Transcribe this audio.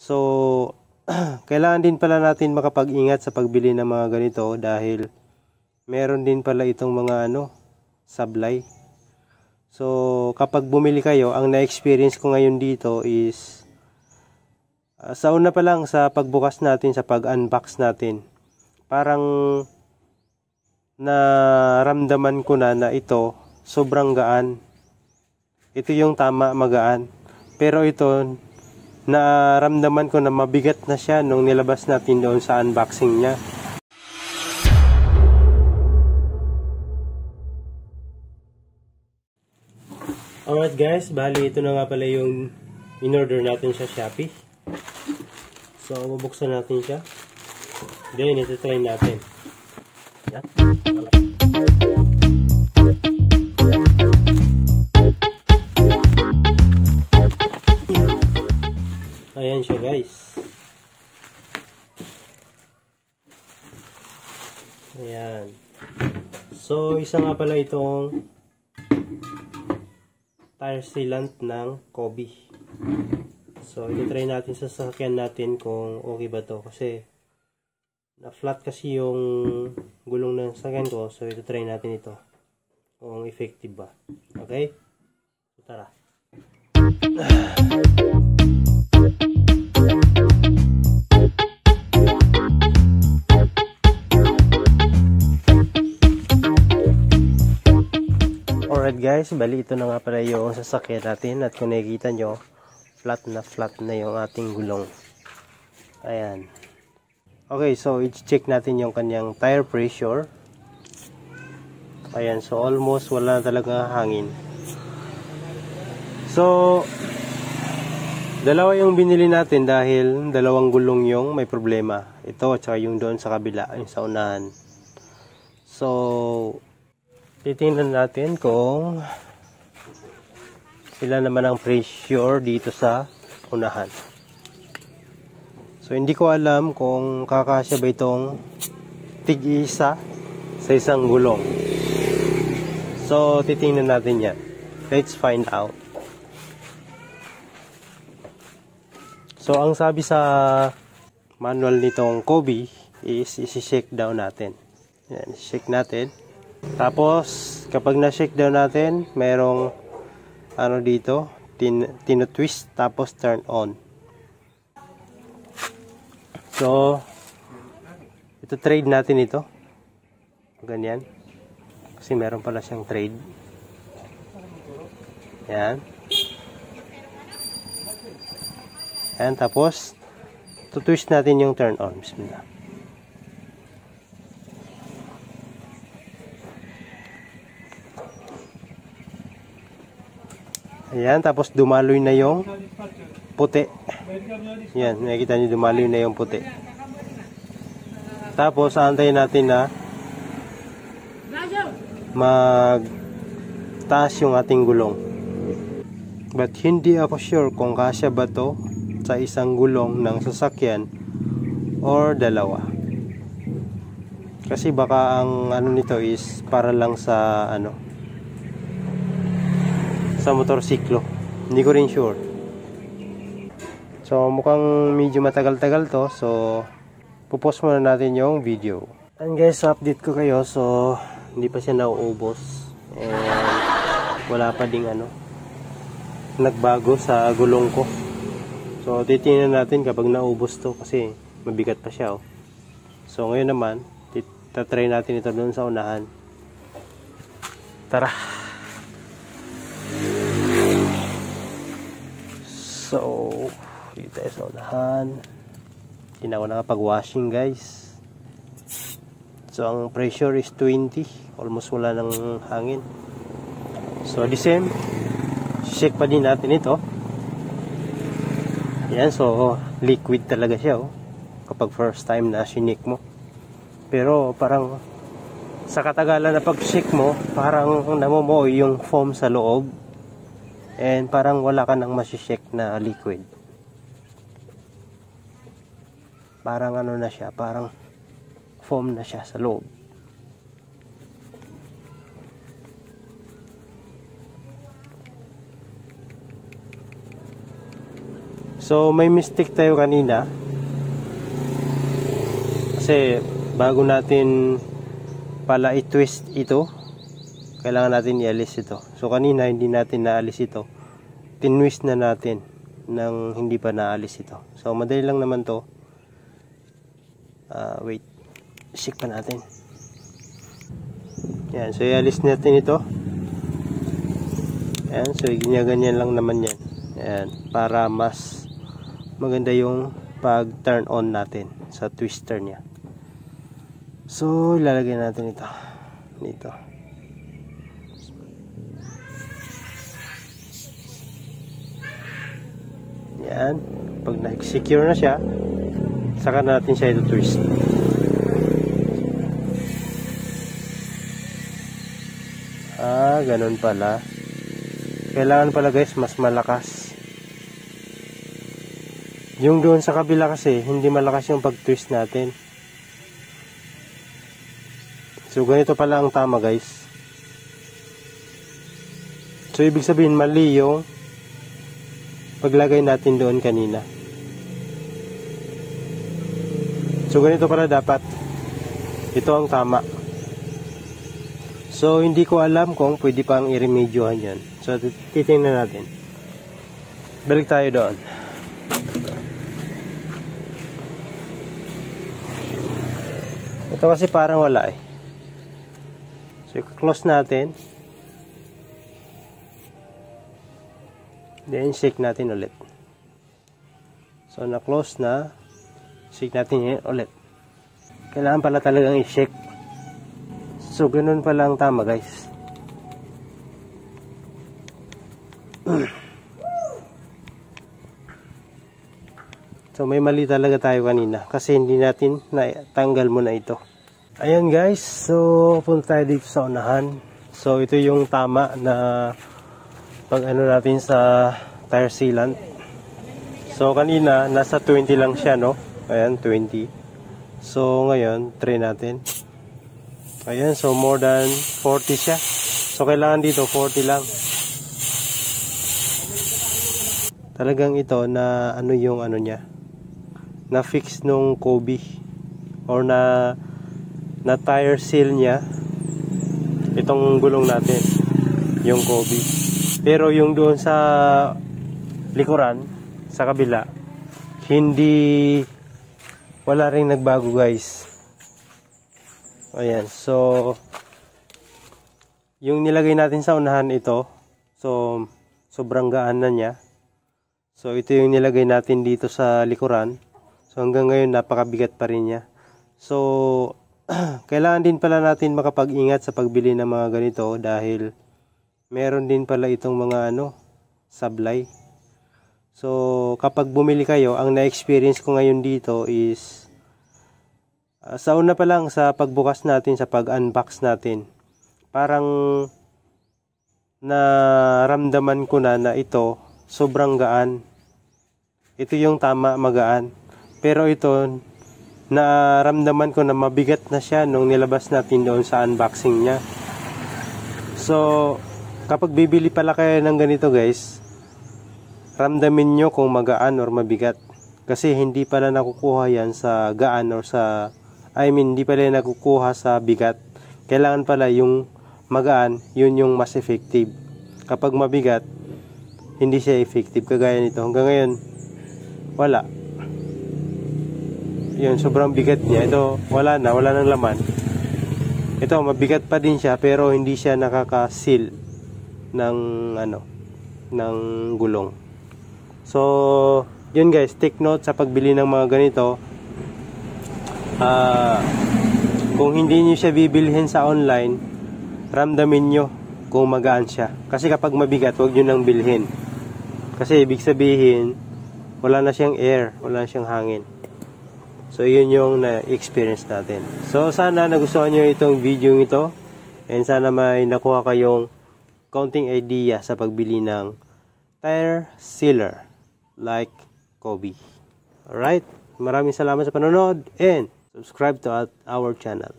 So, kailangan din pala natin makapag-ingat sa pagbili ng mga ganito dahil meron din pala itong mga sablay. So, kapag bumili kayo, ang na-experience ko ngayon dito is sa una pa lang sa pagbukas natin, sa pag-unbox natin, parang naramdaman ko na ito sobrang gaan. Ito yung tama, magaan. Pero ito, naramdaman ko na mabigat na siya nung nilabas natin doon sa unboxing niya. Alright guys, bali ito na nga pala yung in-order natin sa Shopee. So, bubuksan natin siya. Then, ito-try natin. Yan. Ayan siya guys. Ayan. So, isa nga pala itong tire sealant ng Kobe. So, ito-try natin sa sasakyan natin kung okay ba to. Kasi, na-flat kasi yung gulong ng sasakyan ko. So, ito-try natin ito. Kung effective ba. Okay? So, tara. Alright guys, bali ito na nga pala yung sasakyan natin at kung nakikita nyo, flat na yung ating gulong. Ayan. Okay, so i-check natin yung kanyang tire pressure. Ayan, so almost wala na talaga hangin. So, dalawa yung binili natin dahil dalawang gulong yung may problema. Ito at saka yung doon sa kabila, yung sa unahan. So, titingnan natin kung ilan naman ang pressure dito sa unahan. So, hindi ko alam kung kakasya ba itong tig-isa sa isang gulong. So, titingnan natin yan. Let's find out. So, ang sabi sa manual nitong Kobe is isi-shake down natin. Yan, shake natin. Tapos, kapag na-shake down natin, merong dito, tino-twist, tapos turn on. So, ito trade natin ito. Ganyan. Kasi meron pala siyang trade. Yan. Yan, tapos, tutwist natin yung turn on. Bismillah. Ayan, tapos dumaloy na yung puti. Yan, nakikita nyo dumaloy na yung puti. Tapos, aantayin natin na mag-taas yung ating gulong. But, hindi ako sure kung kasya ba to sa isang gulong ng sasakyan or dalawa. Kasi baka ang nito is para lang sa sa motorsiklo. Hindi ko rin sure. So, mukhang medyo matagal-tagal to. So, pupost muna natin yung video. And guys, update ko kayo. So, hindi pa siya nauubos. And wala pa ding nagbago sa gulong ko. So, titingnan natin kapag naubos to. Kasi mabigat pa siya. Oh. So, ngayon naman, tatry natin ito doon sa unahan. Tara! So, dito tayo sa unahan. Hindi na ako nakapag-washing guys. So, ang pressure is 20. Almost wala ng hangin. So, the same. Shake pa din natin ito. Yan, so, liquid talaga siya. Oh. Kapag first time na shake mo. Pero, parang sa katagalan na pag-shake mo, parang namomoy yung foam sa loob. And parang wala ka nang masishake na liquid. Parang na siya, parang foam na siya sa loob. So may mistake tayo kanina. Kasi bago natin pala i-twist ito, kailangan natin i-alis ito. So kanina hindi natin naalis ito. Tinwist na natin nang hindi pa naalis ito. So madali lang naman to. Wait. Shake pa natin. Yan. So i-alis natin ito. Yan. So ganyan lang naman yan. Yan. Para mas maganda yung pag turn on natin sa twister niya. So ilalagay natin ito dito. Yan. Pag na-secure na siya, saka natin siya ito twist. Ganun pala. Kailangan pala guys mas malakas. Yung doon sa kabila kasi hindi malakas yung pag-twist natin. So ganito pala ang tama guys. So ibig sabihin mali yung paglagay natin doon kanina. So ganito pala dapat. Ito ang tama. So hindi ko alam kung pwede pang i-remedyohan yan. So titingnan natin. Balik tayo doon. Ito kasi parang wala eh. So close natin. Then shake natin ulit. So na-close na. Shake natin yan ulit. Kailangan pala talagang i-shake. So ganun pala ang tama guys. So may mali talaga tayo kanina kasi hindi natin natanggal muna ito. Ayan guys, so punta tayo dito sa unahan. So ito yung tama na pag ano natin sa tire sealant. So kanina nasa 20 lang siya, no? Ayan, 20. So ngayon try natin. Ayan, so more than 40 siya. So kailangan dito 40 lang. Talagang ito na ano yung ano niya, na fix nung Kobe or na tire seal niya itong gulong natin, yung Kobe. Pero yung doon sa likuran, sa kabila, hindi, wala ring nagbago guys. Ayan, so yung nilagay natin sa unahan ito, so sobrang gaan na niya. So ito yung nilagay natin dito sa likuran. So hanggang ngayon napakabigat pa rin niya. So kailangan din pala natin makapag-ingat sa pagbili ng mga ganito dahil meron din pala itong mga sablay. So kapag bumili kayo, ang na-experience ko ngayon dito is sa una pa lang sa pagbukas natin, sa pag-unbox natin, parang naramdaman ko na ito sobrang gaan. Ito yung tama, magaan. Pero ito, naramdaman ko na mabigat na siya nung nilabas natin doon sa unboxing niya. So kapag bibili pala kayo ng ganito guys, ramdamin nyo kung magaan or mabigat. Kasi hindi pala nakukuha yan sa gaan or sa hindi pala nakukuha sa bigat. Kailangan pala yung magaan, yun yung mas effective. Kapag mabigat, hindi siya effective. Kagaya nito. Hanggang ngayon, wala. Yun, sobrang bigat niya. Ito, wala nang laman. Ito, mabigat pa din siya, pero hindi siya nakaka-seal ng ng gulong. So, yun guys, take note sa pagbili ng mga ganito. Kung hindi nyo siya bibilhin sa online, ramdamin nyo kung magaan siya. Kasi kapag mabigat, huwag nyo nang bilhin. Kasi ibig sabihin, wala na siyang air, wala na siyang hangin. So yun yung na-experience natin. So sana nagustuhan nyo itong video ito, and sana may nakuha kayong counting idea sa pagbili ng tire sealer like Kobe. Alright, maraming salamat sa panonood and subscribe to our channel.